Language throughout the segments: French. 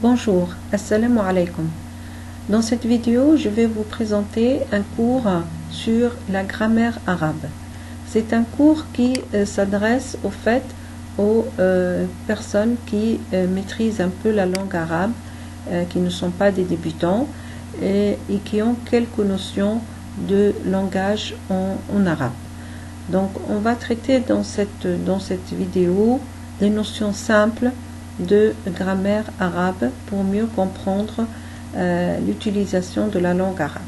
Bonjour, assalamu alaikum. Dans cette vidéo, je vais vous présenter un cours sur la grammaire arabe. C'est un cours qui s'adresse au fait aux personnes qui maîtrisent un peu la langue arabe, qui ne sont pas des débutants et qui ont quelques notions de langage en arabe. Donc on va traiter dans cette vidéo des notions simples de grammaire arabe pour mieux comprendre l'utilisation de la langue arabe.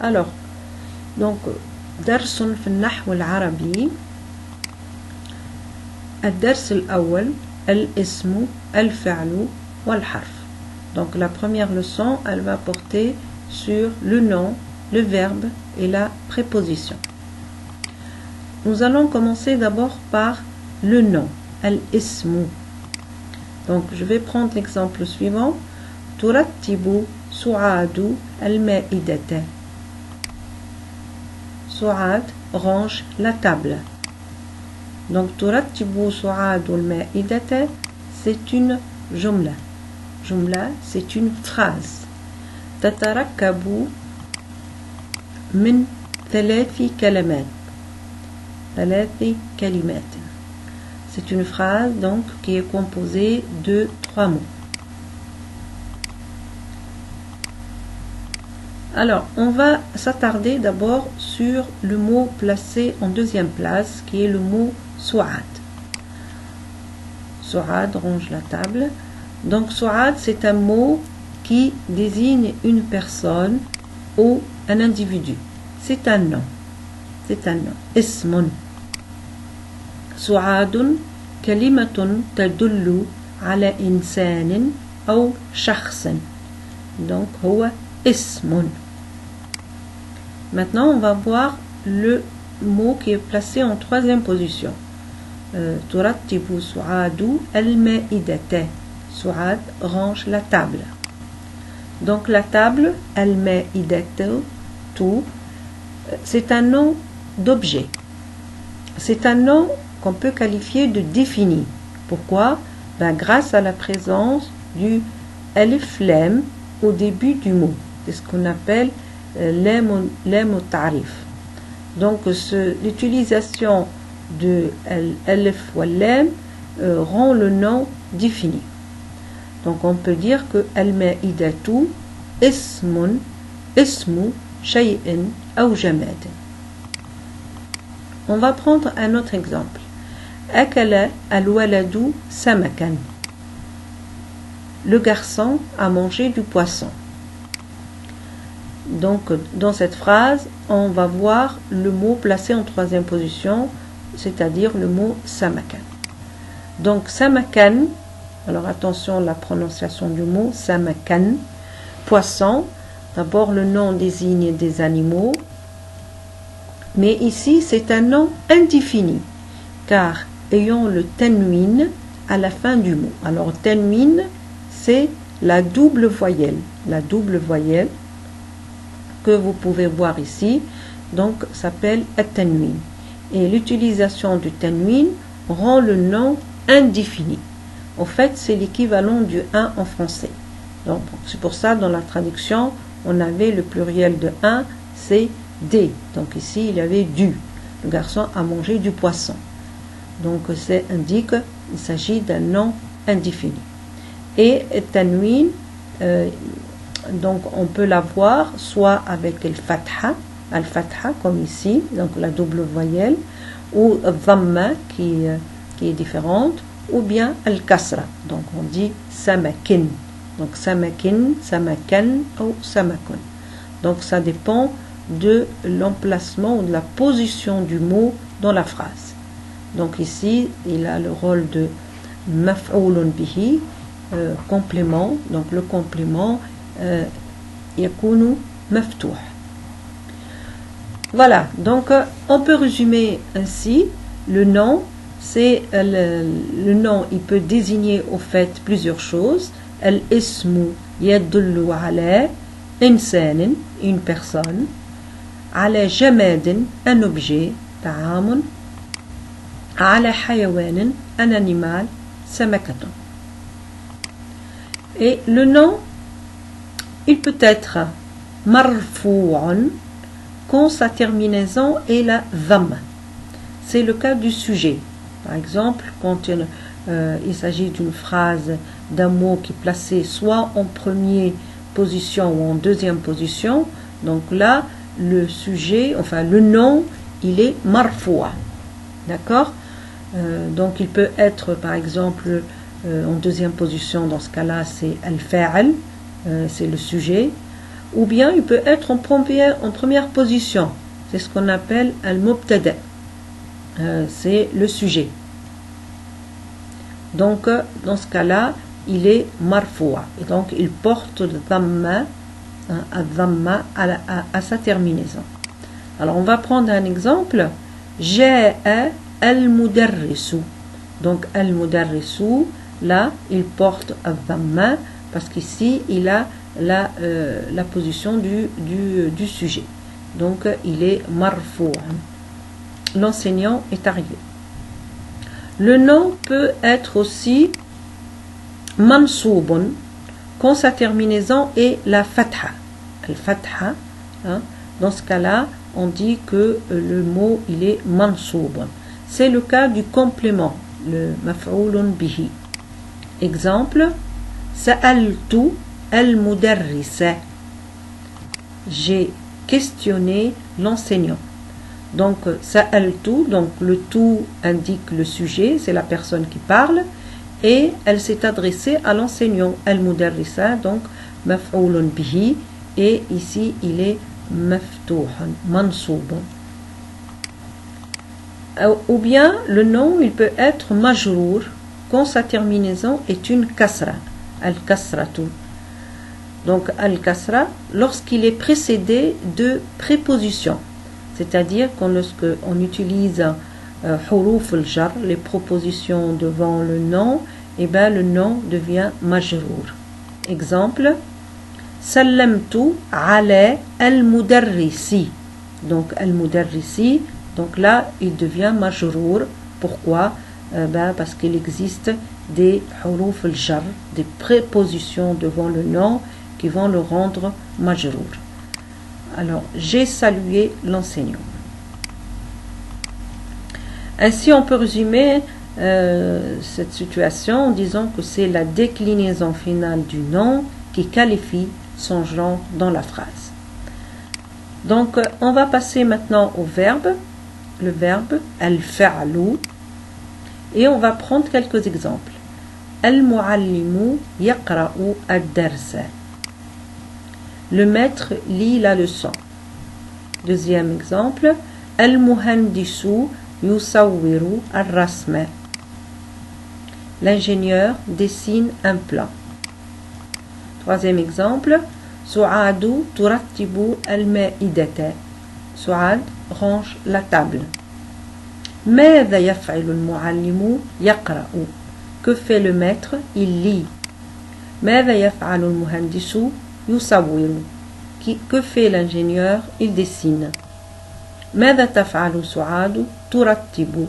Alors, donc, درس في النحو العربي. الدرس الأول الاسم الفعل والحرف. Donc la première leçon, elle va porter sur le nom, le verbe et la préposition. Nous allons commencer d'abord par le nom, al-ismu. Donc je vais prendre l'exemple suivant. ترتب سعاد المائدة. سعاد range la table. Donc ترتب سعاد المائدة, c'est une jumla. Jumla, c'est une phrase. تتركب من ثلاث كلمات. ثلاث كلمات. C'est une phrase donc qui est composée de 3 mots. Alors, on va s'attarder d'abord sur le mot placé en deuxième place, qui est le mot Souad. Souad range la table. Donc, Souad, c'est un mot qui désigne une personne ou un individu. C'est un nom. C'est un nom. Ismun. سعاد كلمة تدل على إنسان أو شخص. Donc هو اسم. Maintenant on va voir le mot qui est placé en troisième position. ترتب سعاد المائدة. سعاد range la table. Donc la table المائدة tout, c'est un nom d'objet. C'est un nom qu'on peut qualifier de défini. Pourquoi? Grâce à la présence du alif lam au début du mot. C'est ce qu'on appelle lam ta'rif. Donc l'utilisation de l'alif ou lam rend le nom défini. Donc on peut dire que al-ma'idatu ismun ismu shay'in aw jamad. On va prendre un autre exemple. أكل الولد سمكا. Le garçon a mangé du poisson. Donc dans cette phrase, on va voir le mot placé en troisième position, c'est-à-dire le mot samakan. Donc samakan, alors attention à la prononciation du mot, samakan, poisson. D'abord le nom désigne des animaux, mais ici c'est un nom indéfini, car ayant le tanwin à la fin du mot. Alors tanwin, c'est la double voyelle. La double voyelle que vous pouvez voir ici, donc s'appelle at-tanwin. Et l'utilisation du tanwin rend le nom indéfini. En fait, c'est l'équivalent du 1 en français. Donc c'est pour ça dans la traduction, on avait le pluriel de 1, c'est des. Donc ici, il y avait du. Le garçon a mangé du poisson. Donc ça indique qu'il s'agit d'un nom indéfini. Et tanwin, donc on peut l'avoir soit avec al-fatha comme ici, donc la double voyelle, ou dhamma qui est différente, ou bien al-kasra, donc on dit samakin. Donc samakin, samakan ou samakun. Donc ça dépend de l'emplacement ou de la position du mot dans la phrase. Donc ici, il a le rôle de maf'oulun bihi, complément. Donc le complément yakunu maftouh. Voilà, donc on peut résumer ainsi. Le nom, c'est le nom, il peut désigner au fait plusieurs choses. Al-ismu yadullu ala insanin, une personne. Ala jamadin, un objet. Ta'amun. على حيوان un animal سمكة. Et le nom, il peut être marfou'un quand sa terminaison est la dhamma. C'est le cas du sujet. Par exemple, quand il s'agit d'une phrase, d'un mot qui est placé soit en première position ou en deuxième position, donc là, le sujet, enfin le nom, il est marfoua. D'accord? Donc il peut être, par exemple, en deuxième position, dans ce cas-là, c'est al-fa'al, c'est le sujet, ou bien il peut être en première position, c'est ce qu'on appelle al-mubtada, c'est le sujet. Donc dans ce cas-là, il est marfoua, et donc il porte le dhamma, à sa terminaison. Alors on va prendre un exemple. Ja'a al-mudarrisu. Donc al-mudarrisu, là il porte al-dhamma parce qu'ici il a la position du sujet. Donc il est marfou'. L'enseignant est arrivé. Le nom peut être aussi mansoubun quand sa terminaison est la fatha. Al-fatha, hein, dans ce cas-là, on dit que le mot il est mansoubun. C'est le cas du complément, le maf'oulun bihi. Exemple, sa'altu al-mudarrisa. J'ai questionné l'enseignant. Donc, sa'altu, donc le tout indique le sujet, c'est la personne qui parle, et elle s'est adressée à l'enseignant, al-mudarrisa, donc maf'oulun bihi, et ici il est maftouhan, mansoubun. Ou bien le nom il peut être majrour quand sa terminaison est une kasra, al-kasratu. Donc al-kasra lorsqu'il est précédé de prépositions, c'est-à-dire lorsque on utilise huruf al-jar, les propositions devant le nom, et bien le nom devient majrour. Exemple, sallamtu ala al-mudarrisi. Donc al-mudarrisi, donc là il devient majrour. Pourquoi? Parce qu'il existe des huruf al-jar, des prépositions devant le nom qui vont le rendre majrour. Alors, j'ai salué l'enseignant. Ainsi, on peut résumer cette situation en disant que c'est la déclinaison finale du nom qui qualifie son genre dans la phrase. Donc, on va passer maintenant au verbe, le verbe al-fa'lu, et on va prendre quelques exemples. Al-muallimu yaqra'u ad-darsa. Le maître lit la leçon. Deuxième exemple, al-muhandisu yusawwiru ar-rasma. L'ingénieur dessine un plan. Troisième exemple, Su'adu turattibu al-ma'idata. Su'ad range la table. Madha yaf'alu al-muallimu yaqra'u. Que fait le maître? Il lit. Madha yaf'alu al-muhandisu yusawwiru. Que fait l'ingénieur? Il dessine. Madha taf'alu Su'adu turattibu.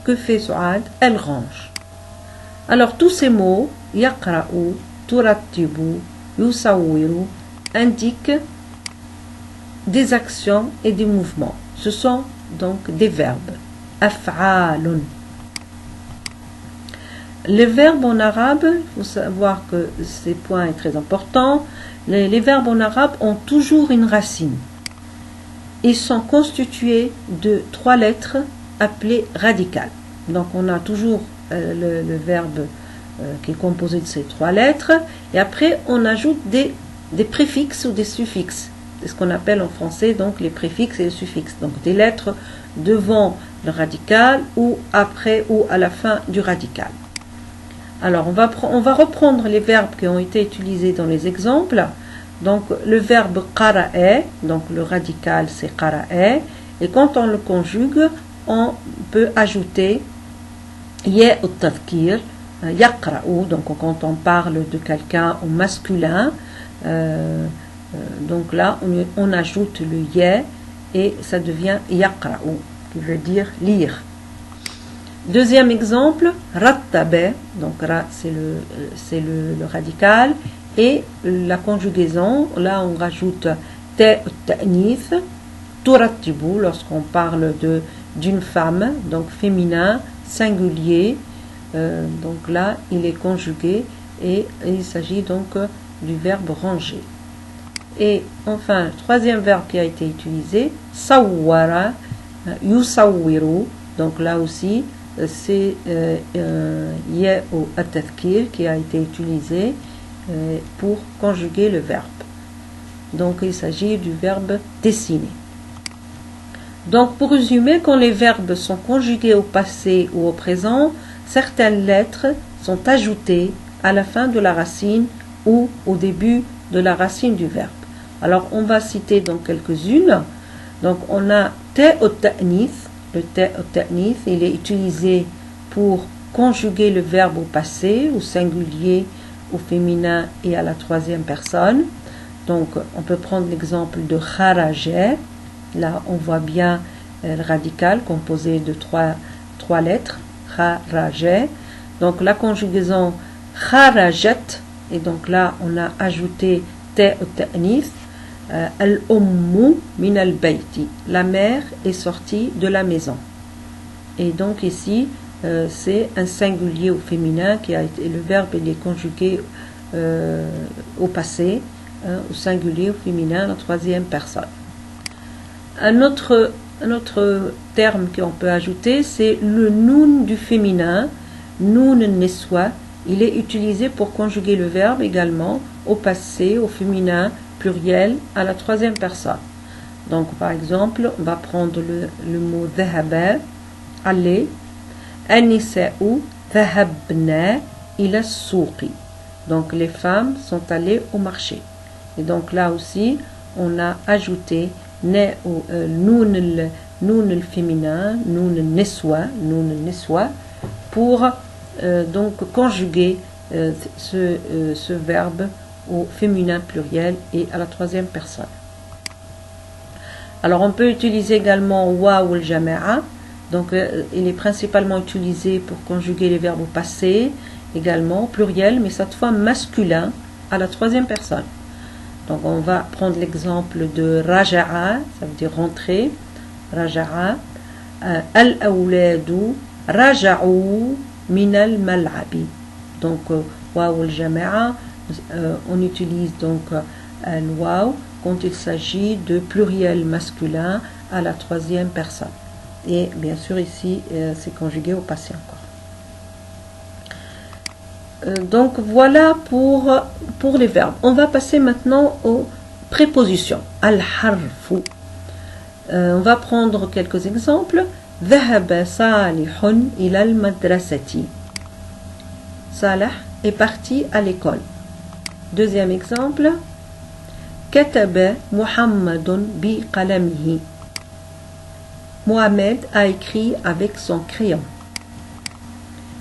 Que fait Su'ad? Elle range. Alors tous ces mots, yaqra'u, turattibu, yusawwiru, indiquent des actions et des mouvements. Ce sont donc des verbes. Af'alun. Les verbes en arabe, il faut savoir que ce point est très important, les verbes en arabe ont toujours une racine. Ils sont constitués de 3 lettres appelées radicales. Donc on a toujours le verbe qui est composé de ces 3 lettres, et après on ajoute des préfixes ou des suffixes. C'est ce qu'on appelle en français donc les préfixes et les suffixes. Donc des lettres devant le radical ou après ou à la fin du radical. Alors on va reprendre les verbes qui ont été utilisés dans les exemples. Donc le verbe qara'a, donc le radical c'est qara'a, et quand on le conjugue, on peut ajouter ya al-tadhkir, yaqra'u, donc quand on parle de quelqu'un au masculin, donc là on ajoute le ya et ça devient yaqra'u, qui veut dire lire. Deuxième exemple, rattabe, donc ra c'est le radical, et la conjugaison, là on rajoute ta ta'nith, turattibu lorsqu'on parle d'une femme, donc féminin, singulier, donc là il est conjugué et il s'agit donc du verbe ranger. Et enfin, troisième verbe qui a été utilisé, sawwara, yusawwiru, donc là aussi c'est ya ou at-tadhkir qui a été utilisé pour conjuguer le verbe. Donc il s'agit du verbe dessiner. Donc pour résumer, quand les verbes sont conjugués au passé ou au présent, certaines lettres sont ajoutées à la fin de la racine ou au début de la racine du verbe. Alors on va citer donc quelques-unes. Donc on a ta au ta'nith. Le ta au ta'nith, il est utilisé pour conjuguer le verbe au passé, au singulier, au féminin et à la troisième personne. Donc on peut prendre l'exemple de kharaja. Là on voit bien le radical composé de trois lettres, kharaja. Donc la conjugaison kharajat, et donc là on a ajouté ta au ta'nith. Al-ummu min al-bayti, la mère est sortie de la maison. Et donc ici c'est un singulier au féminin qui a été, le verbe il est conjugué au passé, au singulier au féminin, la troisième personne. Un autre terme qu'on peut ajouter, c'est le noun du féminin, noun niswa. Il est utilisé pour conjuguer le verbe également au passé, au féminin, pluriel, à la troisième personne. Donc par exemple, on va prendre le mot dhahaba, aller, anisa'u dhahabna ila souqi. Donc les femmes sont allées au marché. Et donc là aussi, on a ajouté noun le féminin, noun le niswa, pour donc conjuguer ce verbe au féminin pluriel et à la troisième personne. Alors on peut utiliser également waw al-jama'a. Donc il est principalement utilisé pour conjuguer les verbes au passé, également pluriel, mais cette fois masculin à la troisième personne. Donc on va prendre l'exemple de raja'a, ça veut dire rentrer. Raja'a, al-awladu raja'u min al-mal'abi. Donc waw al-jama'a, on utilise donc le waw quand il s'agit de pluriel masculin à la troisième personne. Et bien sûr ici c'est conjugué au passé encore. Donc voilà pour les verbes. On va passer maintenant aux prépositions. Al-harfu. On va prendre quelques exemples. Dhahaba salihun ila al-madrasati. Salah est parti à l'école. Deuxième exemple. Kataba Muhammadun bi qalamihi. Mohamed a écrit avec son crayon.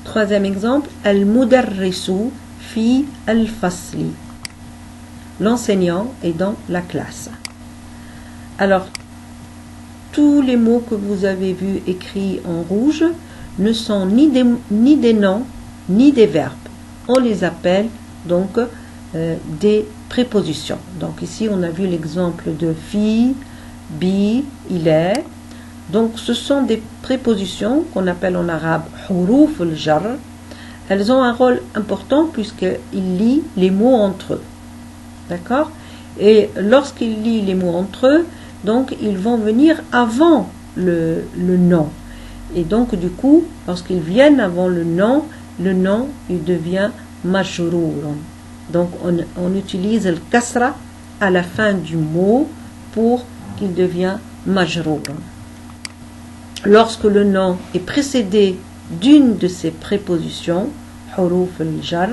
Troisième exemple, al-mudarrisu fi al-fasli. L'enseignant est dans la classe. Alors, tous les mots que vous avez vus écrits en rouge ne sont ni des noms ni des verbes. On les appelle donc des prépositions. Donc ici, on a vu l'exemple de fi, bi, il est. Donc ce sont des prépositions qu'on appelle en arabe huruf al-jar. Elles ont un rôle important puisqu'ils lient les mots entre eux. D'accord? Et lorsqu'ils lient les mots entre eux, donc ils vont venir avant le nom. Et donc du coup, lorsqu'ils viennent avant le nom il devient majrourun. Donc on utilise le kasra à la fin du mot pour qu'il devienne majrourun. Lorsque le nom est précédé d'une de ces prépositions, huruf al-jar,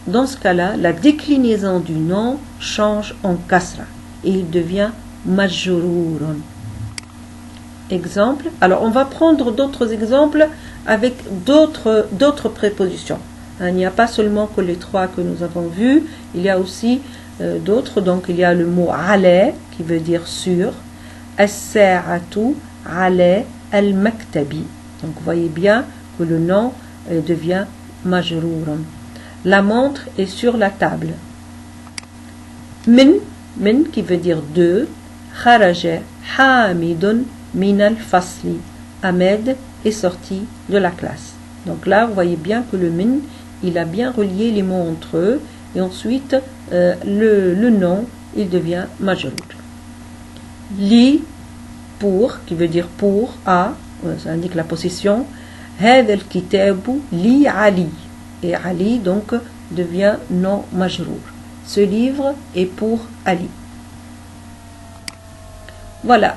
dans ce cas-là, la déclinaison du nom change en kasra et il devient majrourun. Exemple. Alors, on va prendre d'autres exemples avec d'autres prépositions. Il n'y a pas seulement que les trois que nous avons vus, il y a aussi d'autres. Donc, il y a le mot ala qui veut dire sur, as-sa'atu ala al-maktabi. Donc vous voyez bien que le nom devient majrour. La montre est sur la table. Min qui veut dire de. Kharaja Hamidun min al-fasli. Ahmed est sorti de la classe. Donc là, vous voyez bien que le min, il a bien relié les mots entre eux. Et ensuite, le nom, il devient majrour. Li, pour, qui veut dire pour, à, ça indique la possession. هذا الكتاب li Ali. Et Ali, donc, devient nom majrour. Ce livre est pour Ali. Voilà.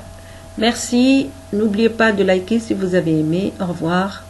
Merci. N'oubliez pas de liker si vous avez aimé. Au revoir.